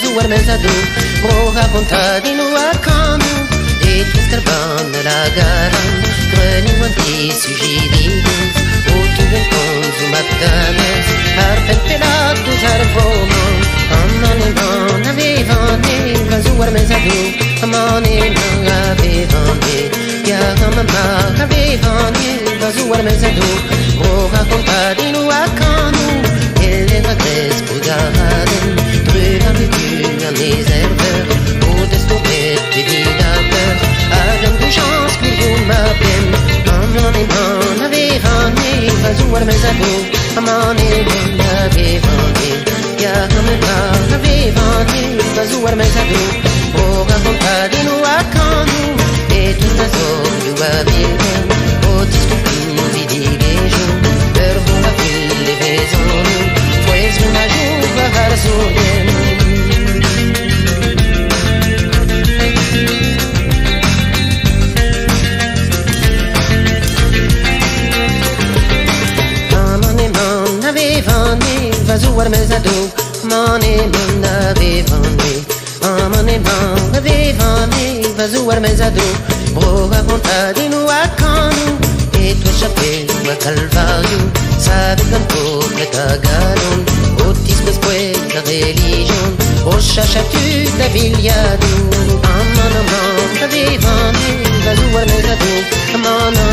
zouar men zadou, morra vontade no arcano, e tu escarbando la gara, grani wanti sugeridos, o tu vencons o matanes, arpen pelados arvomon, amane non avevane, zouar men zadou, amane non avevane, ya mamma avevane, zouar men zadou, morra vontade no arcano, e le regres pogaden, dröva betygar miserver, och det står ett i dina bör, Adam du chans miljon mappen, amane man avevane, zouar men zadou, amane non avevane, ya mamma avevane, zouar men zadou, morra vontade no arcano, e tu nas olho aviram, o discutinho vidigejo, per voa fille besono, pues una juba harzogen. Amane man avevane, zouar men zadou, amane man avevane, amane man avevane, zouar men zadou, morra vontade no arcano, e tua chapéu a calvário, sabe cantor que cagaron, o tiscas pues da religion, o chachatu da vilhado, amana man avevane, zouar men zadou, amana